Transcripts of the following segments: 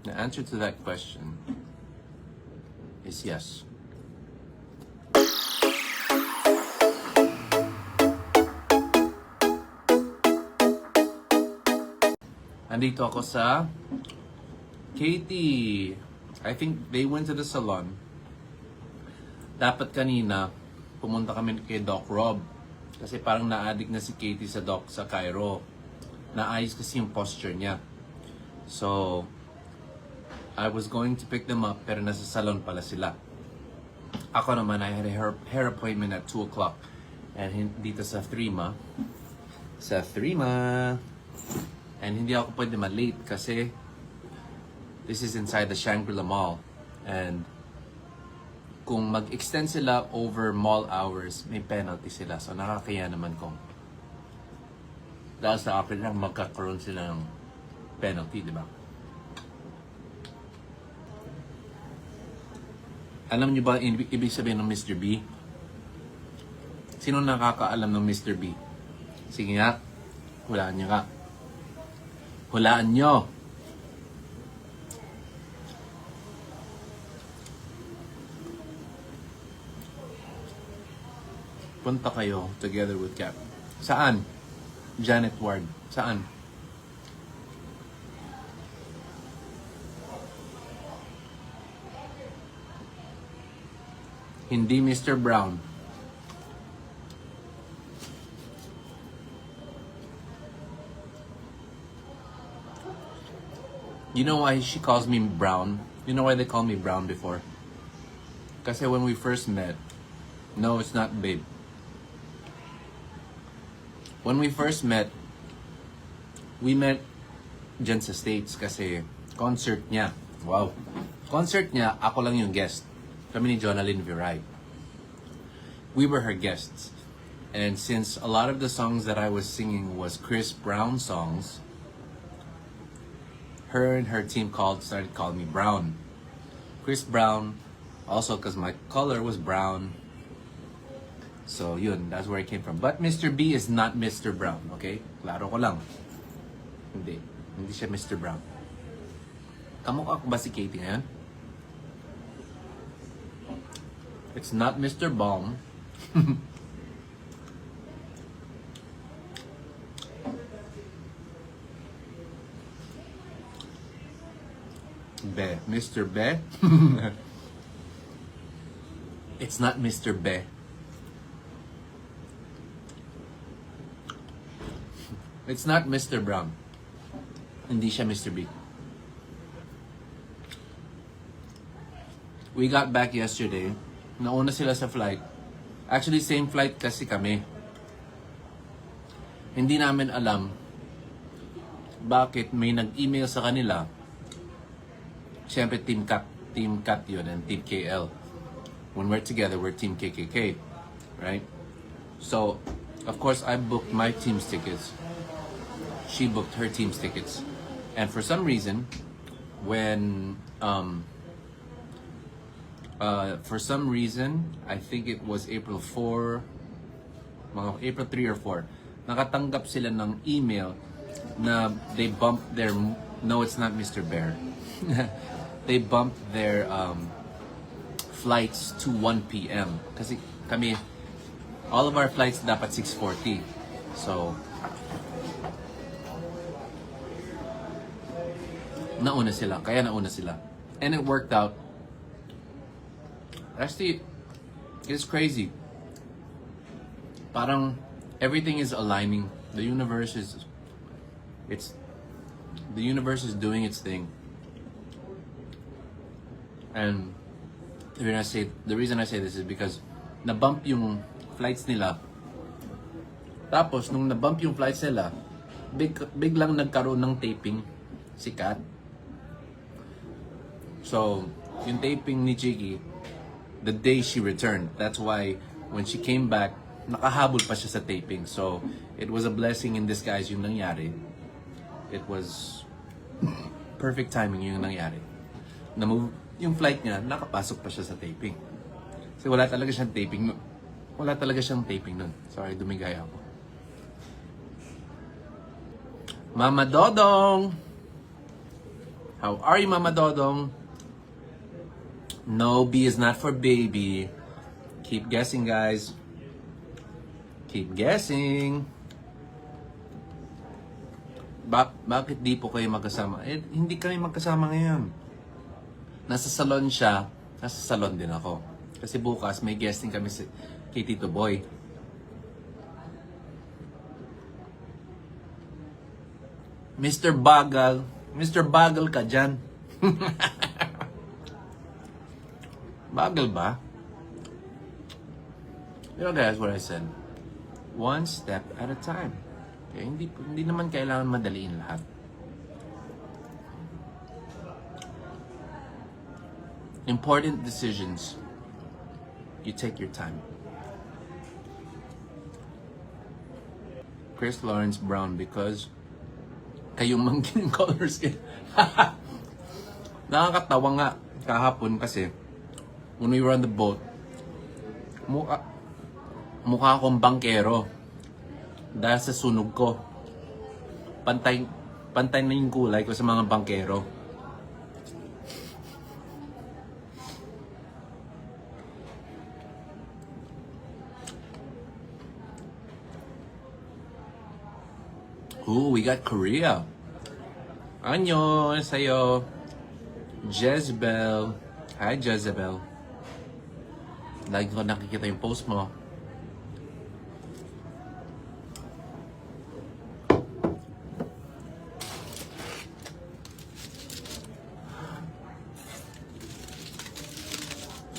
The answer to that question is yes. Andito ako sa Katie. I think they went to the salon. Dapat kanina, pumunta kami kay Doc Rob. Kasi parang na-addict na si Katie sa Doc sa Cairo. Naayos kasi yung posture niya. So, I was going to pick them up pero nasa salon pala sila. Ako naman, I had a hair appointment at 2 o'clock. And dito sa Thrima. And hindi ako pwede ma-late kasi this is inside the Shangri-La Mall. And kung mag-extend sila over mall hours, may penalty sila. So nakakaya naman kung dahil sa akin lang magkakaroon sila ng penalty, di ba? Alam niyo ba ibig sabihin ng Mr. B? Sino nakakaalam ng Mr. B? Sige nga, hulaan niyo nga. Hulaan nyo. Punta kayo together with Cap. Saan? Janet Ward. Saan? Hindi Mr. Brown. You know why she calls me Brown? You know why they call me Brown before? Kasi when we first met, no, it's not babe. When we first met, we met dyan sa States kasi concert niya. Wow. Concert niya, ako lang yung guest. Kami ni Jonalyn Viray. We were her guests. And since a lot of the songs that I was singing was Chris Brown songs, her and her team started calling me Brown. Chris Brown, also because my color was brown. So yun, that's where it came from. But Mr. B is not Mr. Brown, okay? Klaro ko lang. Hindi siya Mr. Brown. Kamukha ko ba si Katie ngayon? It's not Mr. Baum. Be. Mr. Be? It's not Mr. Be. It's not Mr. Brown. Hindi siya Mr. B. We got back yesterday. Nauna sila sa flight. Actually, same flight kasi kami. Hindi namin alam bakit may nag-email sa kanila. Siyempre, Team Cat yun and Team KL. When we're together, we're Team KKK. Right? So, of course, I booked my team's tickets. She booked her team's tickets. And for some reason, when... for some reason, I think it was April 4, mga April 3 or 4, nakatanggap sila ng email na they bumped their... No, it's not Mr. Bear. They bumped their flights to 1 p.m. Kasi kami, all of our flights dapat 6:40. So, nauna sila. Kaya nauna sila. And it worked out. Actually, it's crazy. Parang everything is aligning. The universe is doing its thing. And the reason I say this is because na-bump yung flights nila. Tapos, nung na-bump yung flights nila, biglang nagkaroon ng taping si Kat. So, yung taping ni Chiki, the day she returned. That's why when she came back, nakahabol pa siya sa taping. So, it was a blessing in disguise yung nangyari. It was perfect timing yung nangyari. Na-move yung flight niya, nakapasok pa siya sa taping. Kasi wala talaga siyang taping nun. Sorry, dumigay ako. Mama Dodong! How are you, Mama Dodong? No, B is not for baby. Keep guessing, guys. Keep guessing. Bakit di po kayo magkasama? Eh, hindi kami magkasama ngayon. Nasa salon siya, nasa salon din ako. Kasi bukas may guesting kami kay Tito Boy. Mr. Bagal ka dyan. Bagal ba? You know guys what I said? One step at a time. Okay, hindi naman kailangan madaliin lahat. Important decisions, you take your time. Chris Lawrence Brown, because kayong mangking color skin. Nakakatawa nga kahapon kasi when we were on the boat, mukha akong bangkero dahil sa sunog ko. Pantay na yung kulay ko sa mga bangkero. Ooh, we got Korea. Annyeong sa'yo. Jezebel. Hi, Jezebel. Lagi ko nakikita yung post mo.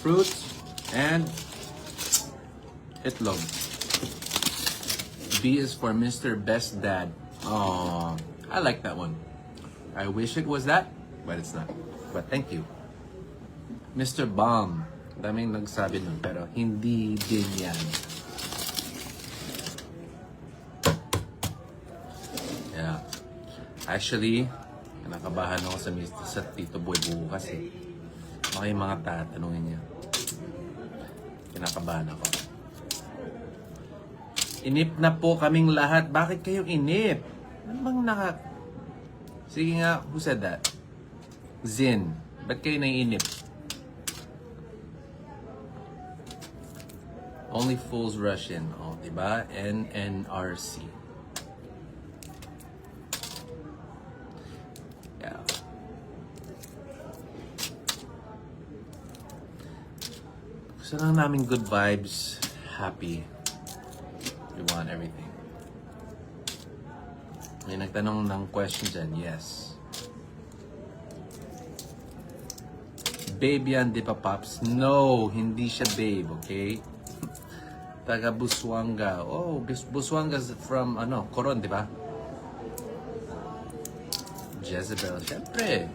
Fruits and itlog. B is for Mr. Best Dad. Oh, I like that one. I wish it was that, but it's not. But thank you. Mr. Bomb. Daming nagsabi nun, pero hindi din yan. Yeah. Actually, nakabahan ako sa Tito Boy bukas eh. Baka yung mga tatanungin niya. Kinakabahan ako. Inip na po kaming lahat. Bakit kayo inip? Ano bang Sige nga, who said that? Zin. Ba't kayo naiinip? Only fools rush in. Oh, diba? NNRC. Yeah. Gusto lang namin good vibes. Happy. We want everything. May nagtanong ng question dyan. Yes. Babe yan, di pa Pops? No, hindi siya babe, okay? Taga Busuanga. Oh, Busuanga's from, Coron, di ba? Jezebel. Siyempre.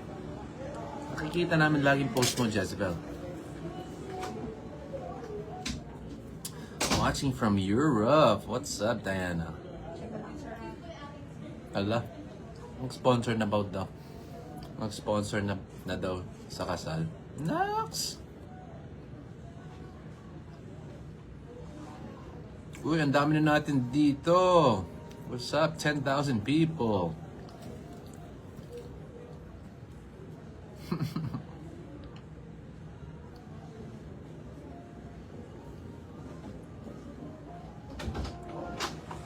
Nakikita namin laging post mo, Jezebel. Watching from Europe. What's up, Diana? Ala, mag-sponsor na daw. Mag-sponsor na daw sa kasal. Nax! Uy, ang dami na natin dito. What's up? 10,000 people.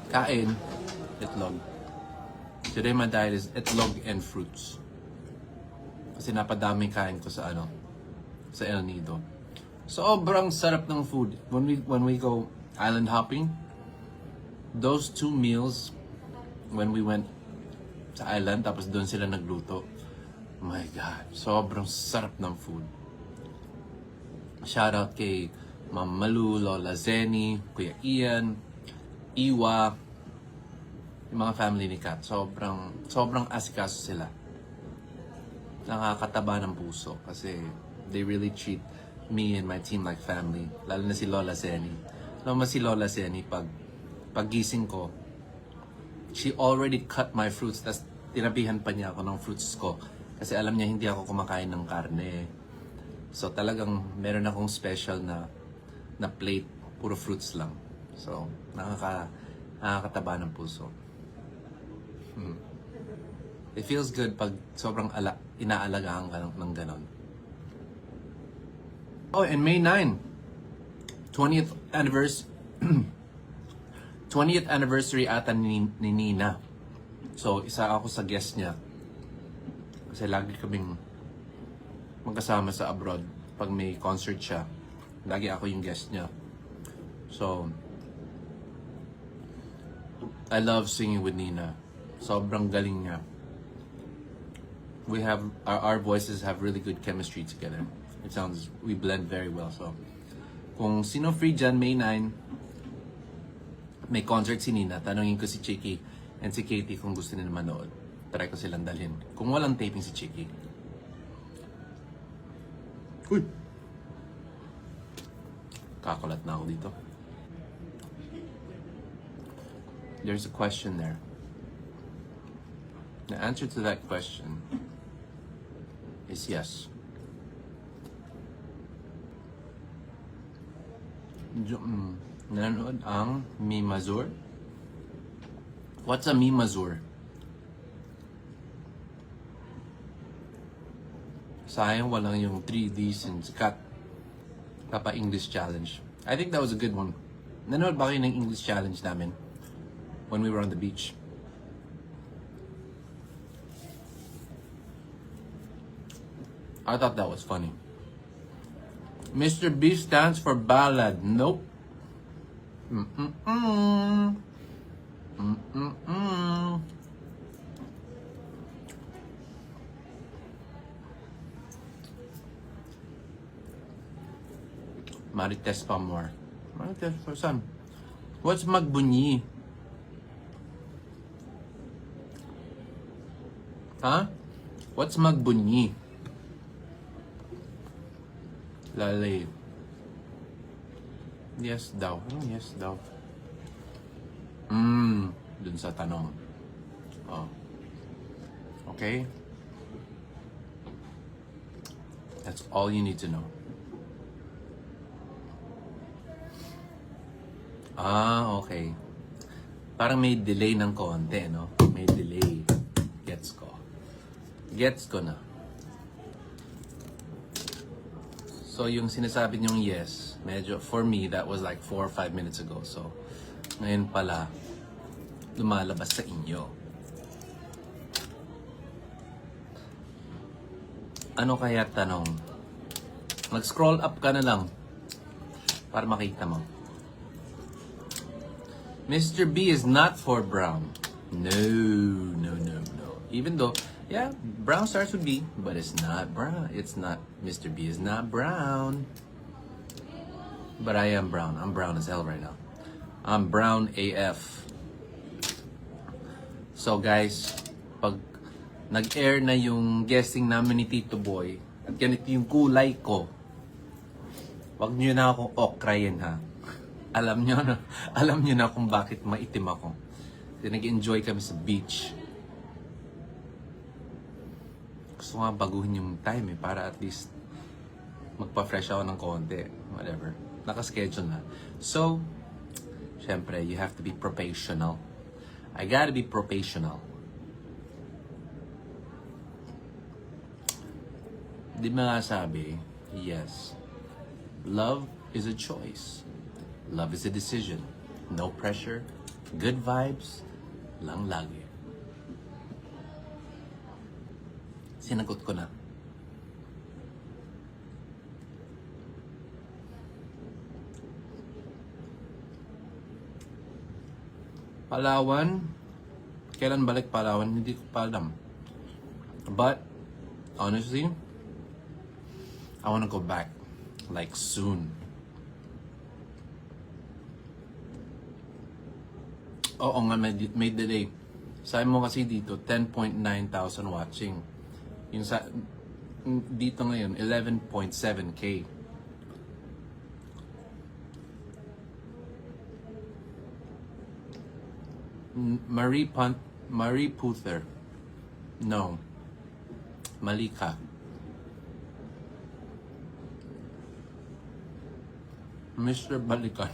Kain. Itlog. Today my diet is itlog and fruits. Kasi napadami kain ko sa sa El Nido. Sobrang sarap ng food. When we go island hopping, those 2 meals when we went sa island tapos doon sila nagluto. Oh my God, sobrang sarap ng food. Shout out kay Ma'am Malu, Lola Zenny, Kuya Ian, Iwa, yung mga family ni Kat. Sobrang asikaso sila. Nakakataba ng puso kasi they really treat me and my team like family. Lalo na si Lola Zenny. Alam mo si Lola Zenny, paggising ko, she already cut my fruits, tas tinabihan pa niya ako ng fruits ko. Kasi alam niya hindi ako kumakain ng karne. So talagang meron akong special na plate, puro fruits lang. So nakakataba ng puso. It feels good pag sobrang inaalagaan ka ng ganon. Oh, and May 9, 20th anniversary 20th anniversary ata ni Nina. So, isa ako sa guest niya. Kasi lagi kaming magkasama sa abroad. Pag may concert siya, lagi ako yung guest niya. So, I love singing with Nina. Sobrang galing niya. We have, our voices have really good chemistry together. We blend very well. So, kung sino free dyan, May 9, may concert si Nina, tanongin ko si Chiki and si Katie kung gusto nila manood. Try ko silang dalhin. Kung walang taping si Chiki. Uy! Kakulat na ako dito. There's a question there. The answer to that question is yes. Nanonood ang Mimazur? What's a Mimazur? Sayang walang yung 3D since Kat Papa English Challenge. I think that was a good one. Nanonood ba kayo ng English Challenge namin when we were on the beach? I thought that was funny. Mr. B stands for ballad. Nope. Marites pa more. Marites for saan? What's magbunyi? Huh? What's magbunyi? Lalay. Yes daw. Anong yes daw? Dun sa tanong. Oh. Okay? That's all you need to know. Okay. Parang may delay ng konti, no? May delay. Gets ko. Gets ko na. So, yung sinasabi niyong yes, medyo, for me, that was like 4 or 5 minutes ago. So, ngayon pala, lumalabas sa inyo. Ano kaya tanong? Mag-scroll up ka na lang para makita mo. Mr. B is not for brown. No. Even though, yeah, brown starts with B, but it's not brown. It's not, Mr. B is not brown. But I am brown. I'm brown as hell right now. I'm brown AF. So guys, pag nag-air na yung guesting namin ni Tito Boy, at ganito yung kulay ko, wag nyo na akong okrayin ha. Alam nyo na kung bakit maitim ako. Kasi nag-enjoy kami sa beach. Gusto nga baguhin yung time para at least magpa-fresh ako ng konti. Whatever. Naka-schedule na. So, syempre, you have to be professional. I gotta be professional. Di ba nga sabi, yes, love is a choice. Love is a decision. No pressure. Good vibes lang lagi. Sinagot ko na. Palawan. Kailan balik Palawan? Hindi ko pa alam. But, honestly, I wanna go back. Like, soon. Oo nga, may delay. Sabi mo kasi dito, 10.9 thousand watching. Yung sa, dito ngayon, 11.7K. Marie Puther. No. Malika. Mr. Balikan.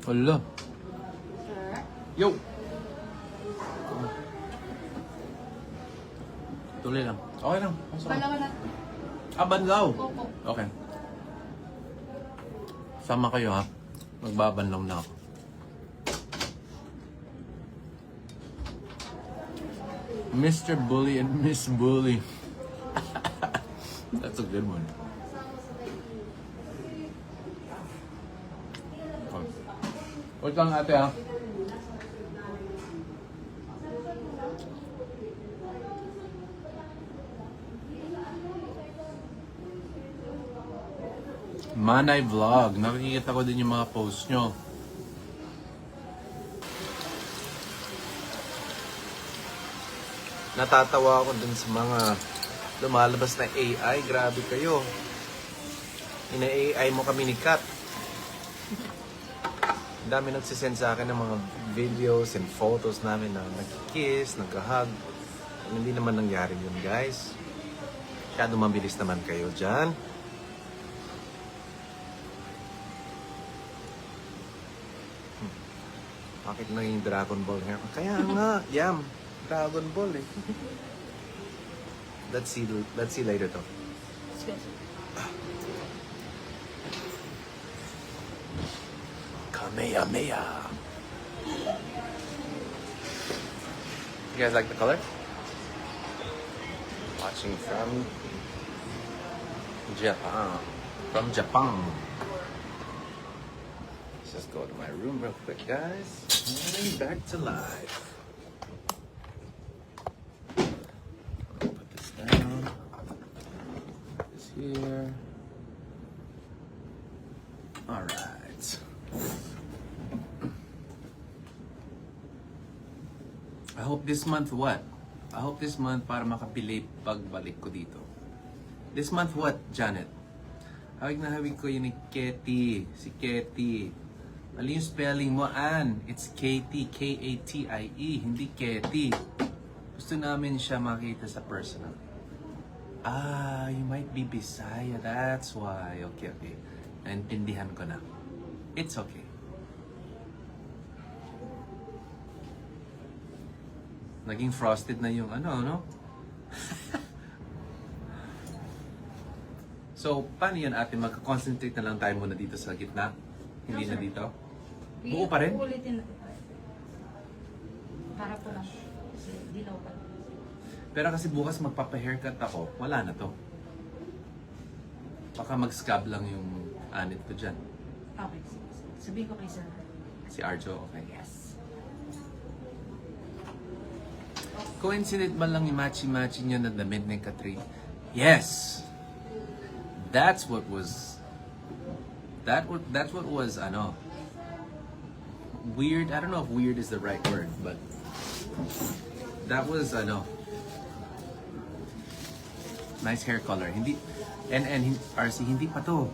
Wala. Yo! Tuloy lang. Okay lang. Pasok. Dalawa na. Banlaw. Opo. Okay. Sama kayo ha. Magbabanlaw na ako. Mr. Bully and Miss Bully. That's a good one. Wait lang ate ha. Manay Vlog. Nakikita ko din yung mga posts nyo. Natatawa ako dun sa mga lumalabas na AI. Grabe kayo. Ina-AI mo kami ni Kat. Ang dami nagsisend sa akin ng mga videos and photos namin na nag-kiss, nag-hug. Hindi naman nangyari yun, guys. Masyado mabilis naman kayo dyan. Bakit naging Dragon Ball hair? Kaya nga, yam. Dragon Ball eh. Let's see later to. Kamehameha. You guys like the color? Watching from Japan. From Japan. Let's just go to my room real quick, guys. And back to life. Put this down. Put this here. Alright. I hope this month what? I hope this month para makapili pagbalik ko dito. This month what, Janet? Hawig na hawig ko yun ni Ketty. Si Ketty. Mali yung spelling mo, Ann. It's Katie. K-A-T-I-E. Hindi Ketty. Gusto namin siya makita sa personal. Ah, you might be Bisaya. That's why. Okay, okay. Naintindihan ko na. It's okay. Naging frosted na yung ano, no? So, paano yan ate? Magka-concentrate na lang tayo muna dito sa gitna? Hindi na dito? Buo pa rin? Uulitin natin. Para po lang. Kasi dilaw pa. Pero kasi bukas magpapa-haircut ako, wala na to. Baka mag-scab lang yung anit ko dyan. Okay. Sabihin ko kay sir. Si Arjo, okay. Yes. Coincident ba lang yung matchy-matchy niya na damit ni Katrin? Yes! That's what was... That's what was, ano... weird. I don't know if weird is the right word, but... That was, ano... nice hair color. Hindi... And RC, hindi pa to.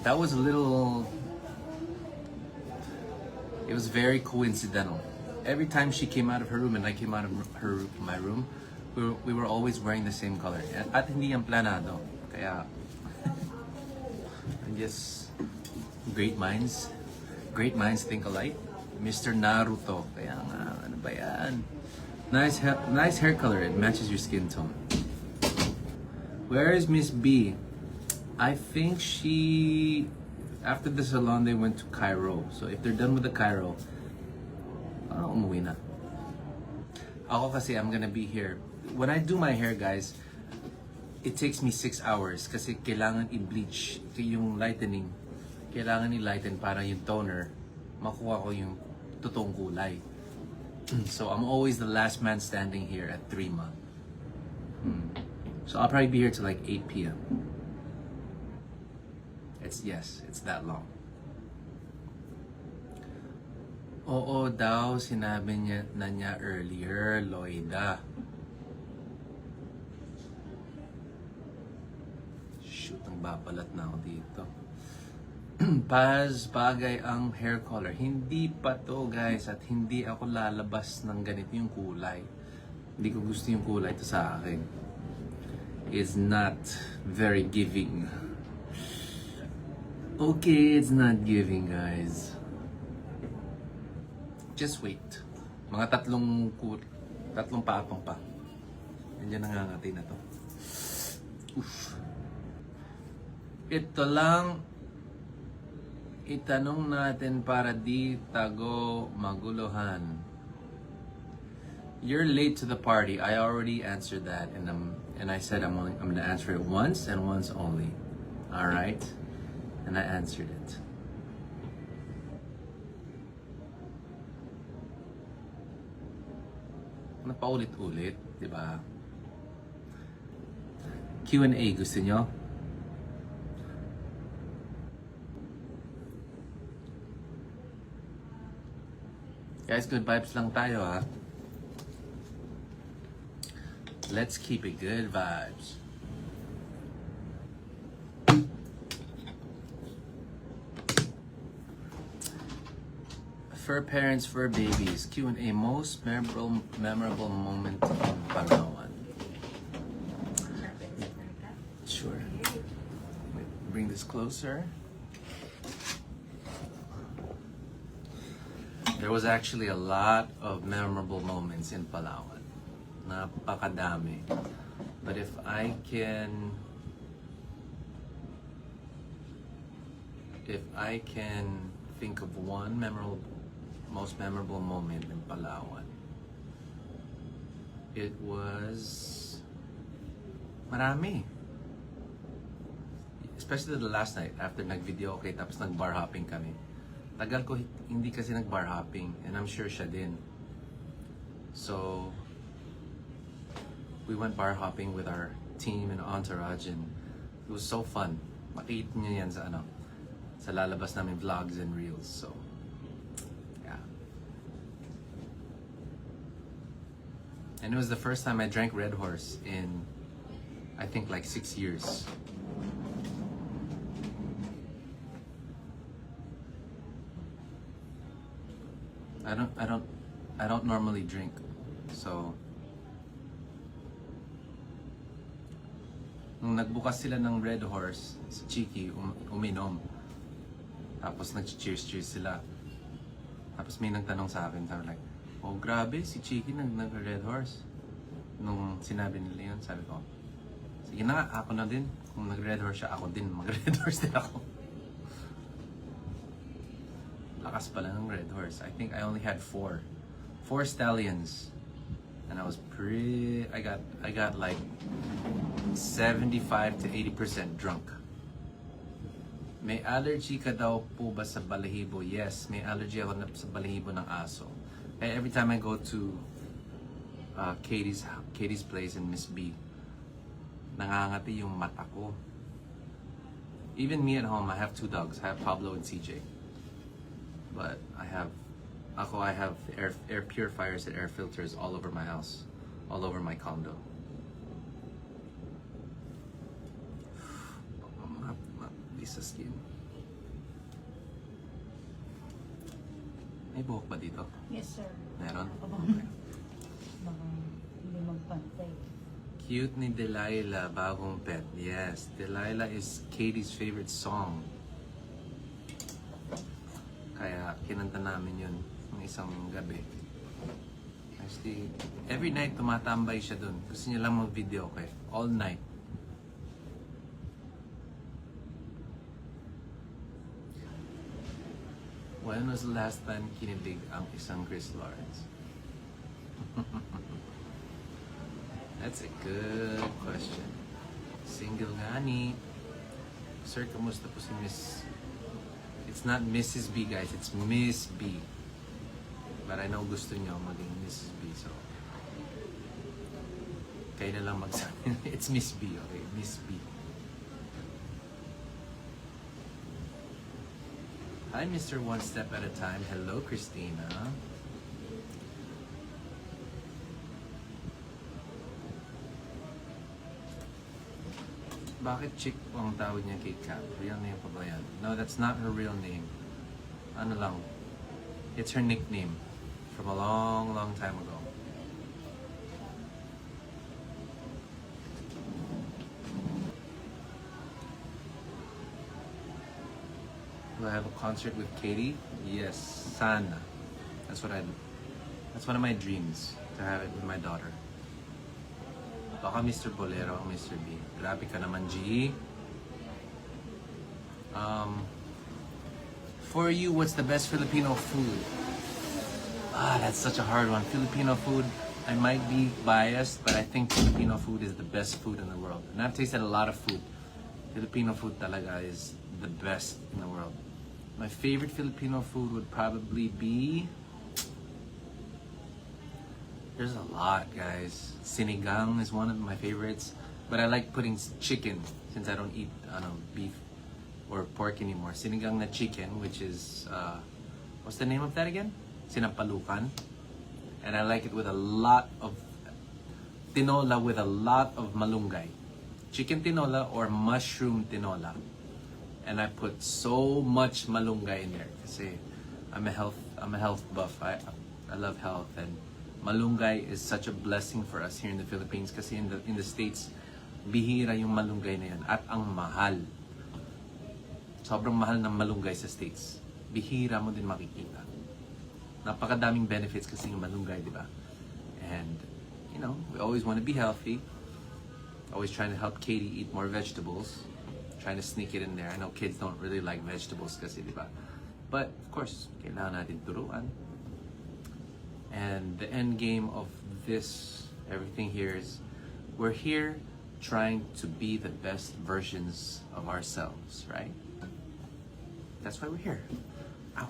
That was a little... It was very coincidental. Every time she came out of her room and I came out of my room, we were always wearing the same color. At hindi yan planado. Kaya, I guess, great minds think alike. Mr. Naruto. Kaya nga, ano ba yan? Nice hair color. It matches your skin tone. Where is Miss B? I think after the salon, they went to Cairo. So if they're done with the Cairo, umuwi na. Ako kasi, I'm gonna be here. When I do my hair, guys, it takes me 6 hours kasi kailangan i-bleach. Yung lightening, kailangan i-lighten para yung toner, makuha ko yung totoong kulay. So I'm always the last man standing here at 3 months. So I'll probably be here till like 8 p.m. It's that long. Oo daw, sinabi niya earlier, Loida. Shoot, ang babalat na ako dito. Paz, bagay ang hair color. Hindi pa to, guys, at hindi ako lalabas ng ganito yung kulay. Hindi ko gusto yung kulay to sa akin. It's not very giving. Okay, it's not giving, guys. Just wait. Mga Tatlong paatong pa. Nandiyan nangangati na to. Oof. Ito lang itanong natin para di tago maguluhan. You're late to the party. I already answered that, and I said I'm gonna answer it once and once only. All right, and I answered it. Napaulit-ulit, di ba? Q&A, gusto nyo? Guys, good vibes lang tayo, ha? Let's keep it good vibes. Fur parents, fur babies. Q&A, most memorable moment in Palawan. Sure. Wait, bring this closer. There was actually a lot of memorable moments in Palawan. Napakadami. But if I can think of one most memorable moment in Palawan, it was marami. Especially the last night after nag-video okay tapos nag-bar hopping kami. Tagal ko hindi kasi nag-bar hopping, and I'm sure siya din. So we went bar hopping with our team and entourage, and it was so fun. Makikita niyo yan sa lalabas namin vlogs and reels. So yeah. And it was the first time I drank Red Horse in I think like 6 years. I don't normally drink. So nung nagbukas sila ng Red Horse, si Chiki uminom. Tapos nag-cheers sila. Tapos may nagtanong sa akin, sabi like, oh grabe, si Chiki nag-Red Horse. Nung sinabi nila yun, sabi ko, sige na nga, ako na din. Kung nag-Red Horse siya, ako din. Mag-Red Horse din ako. Lakas pala ng Red Horse. I think I only had 4 stallions. And I was I got like 75 to 80% drunk. May allergy ka daw po ba sa balahibo? Yes, may allergy ako sa balahibo ng aso. Kaya every time I go to Katie's place in Miss B, nangangati yung mata ko. Even me at home, I have 2 dogs. I have Pablo and CJ. But I have air purifiers and air filters all over my house, all over my condo. Sa skin. May buhok ba dito? Yes, sir. Meron? Okay. Baka hindi magpantay. Cute ni Delilah, bagong pet. Yes, Delilah is Katie's favorite song. Kaya kinanta namin yun ng isang gabi. Actually, every night tumatambay siya dun. Gusto niya lang mag-video kay all night. When was the last time kinilig ang isang Chris Lawrence? That's a good question. Single nga ni. Sir, kamusta po si Miss? It's not Mrs. B, guys. It's Miss B. But I know gusto niyo maging Mrs. B, so kayo na lang magsabi. It's Miss B, okay? Miss B. Hi, Mr. One Step at a Time. Hello, Christina. Bakit chick ang tawag niya kay Kat? Real name pa ba yan? No, that's not her real name. Ano lang? It's her nickname from a long, long time ago. Do I have a concert with Katie? Yes, sana. That's one of my dreams. to have it with my daughter. Baka Mr. Bolero ang Mr. B. Grabe ka naman, G. For you, what's the best Filipino food? That's such a hard one. Filipino food, I might be biased, but I think Filipino food is the best food in the world. And I've tasted a lot of food. Filipino food talaga is the best in the world. My favorite Filipino food would probably be... There's a lot, guys. Sinigang is one of my favorites. But I like putting chicken, since I don't eat beef or pork anymore. Sinigang na chicken, which is... what's the name of that again? Sinampalukan. And I like it with a lot of... Tinola with a lot of malunggay. Chicken tinola or mushroom tinola. And I put so much malunggay in there. Kasi I'm a health buff. I love health, and malunggay is such a blessing for us here in the Philippines. Kasi in the States, bihira yung malunggay na yan. At ang mahal. Sobrang mahal ng malunggay sa States. Bihira mo din makikita. Napakadaming benefits kasi yung malunggay, di ba? And, you know, we always want to be healthy. Always trying to help Katie eat more vegetables. Trying to sneak it in there. I know kids don't really like vegetables kasi, di ba? But, of course, kailangan natin turuan. And the end game of this, everything here is, we're here trying to be the best versions of ourselves, right? That's why we're here. Ow.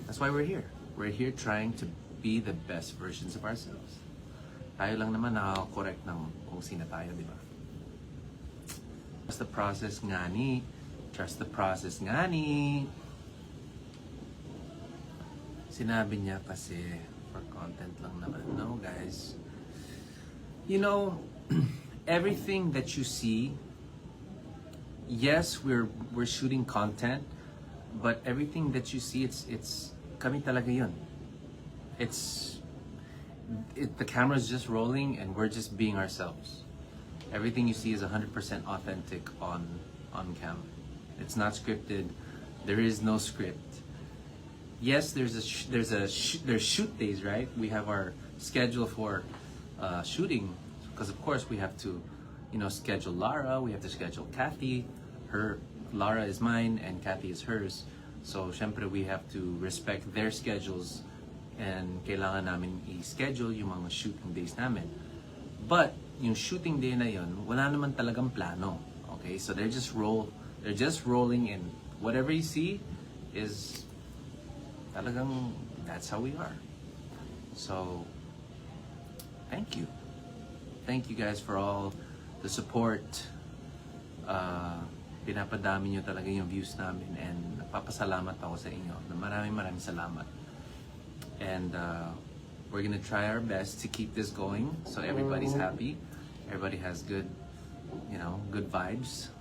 That's why we're here. We're here trying to be the best versions of ourselves. Tayo lang naman nakaka-correct ng kung sino tayo, di ba? Trust the process, ngani. Trust the process, ngani. Sinabi niya kasi for content lang naman. No, guys. You know, everything that you see, yes, we're shooting content, but everything that you see, it's kami talaga yun. The camera's just rolling and we're just being ourselves. Everything you see is 100% authentic on cam. It's not scripted. There is no script. Yes, there's shoot days, right? We have our schedule for shooting, because of course we have to, you know, schedule Lara. We have to schedule Kathy. Lara is mine and Kathy is hers. So, syempre, we have to respect their schedules, and kailangan namin i-schedule yung mga shooting days namin. But yung shooting day na yun, wala naman talagang plano. Okay, so they're just rolling, and whatever you see is talagang that's how we are. So, thank you guys for all the support. Pinapadami nyo talaga yung views namin, and napapasalamat ako sa inyo na maraming salamat. And we're gonna try our best to keep this going so everybody's happy, everybody has good vibes.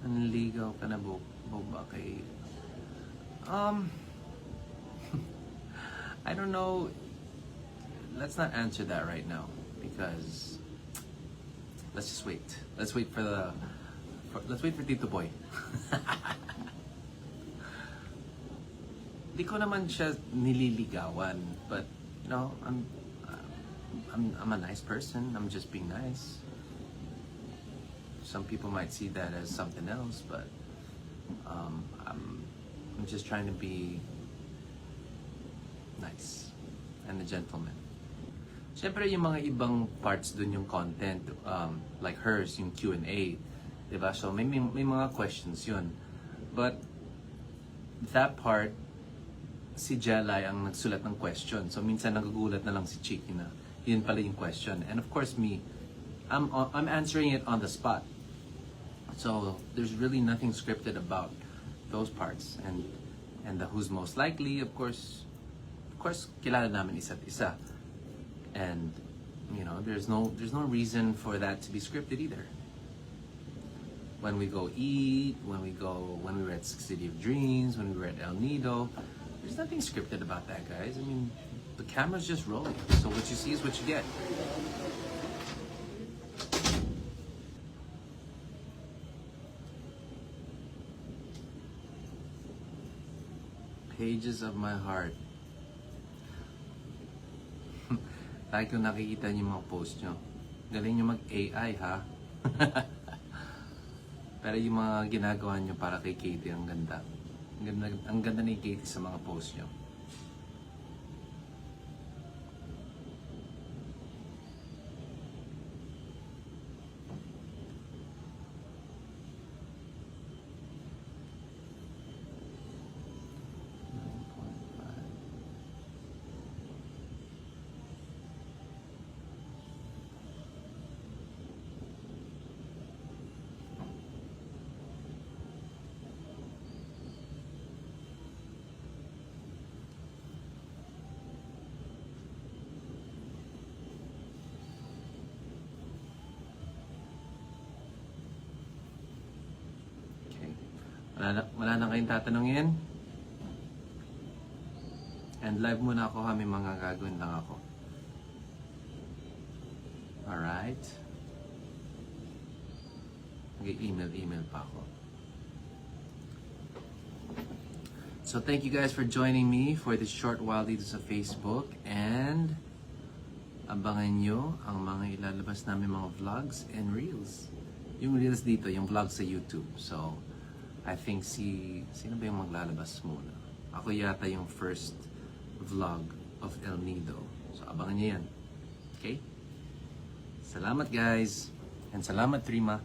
Nanligaw ka na ba kay I don't know. Let's not answer that right now, because let's just wait. Let's wait for Tito Boy. Di ko naman siya nililigawan, but you know, I'm a nice person. I'm just being nice. Some people might see that as something else, but I'm just trying to be nice and a gentleman. Siyempre, yung mga ibang parts dun yung content, like hers, yung Q&A, diba? So, may mga questions yun. But, that part, si Jelay ang nagsulat ng question. So, minsan nagugulat na lang si Chiki na, yun pala yung question. And of course, I'm answering it on the spot. So, there's really nothing scripted about those parts. And the who's most likely, of course, kilala namin isa't isa. And, you know, there's no reason for that to be scripted either. When we go eat, when we were at City of Dreams, when we were at El Nido, there's nothing scripted about that, guys. I mean, the camera's just rolling. So what you see is what you get. Pages of my heart. Lagi ko nakikita niyo yung mga post nyo. Galing nyo mag-AI, ha? Pero yung mga ginagawa nyo para kay Katie, ang ganda. Ang ganda ni Katie sa mga post nyo. Wala na kayong tatanungin? And live muna ako, may mga gagawin lang ako. Alright? Mag-email pa ako. So thank you guys for joining me for this short while dito sa Facebook. And abangan nyo ang mga ilalabas namin mga vlogs and reels. Yung reels dito, yung vlogs sa YouTube. So, I think sino ba yung maglalabas muna? Ako yata yung first vlog of El Nido. So, abangan niyo yan. Okay? Salamat guys. And salamat Rima.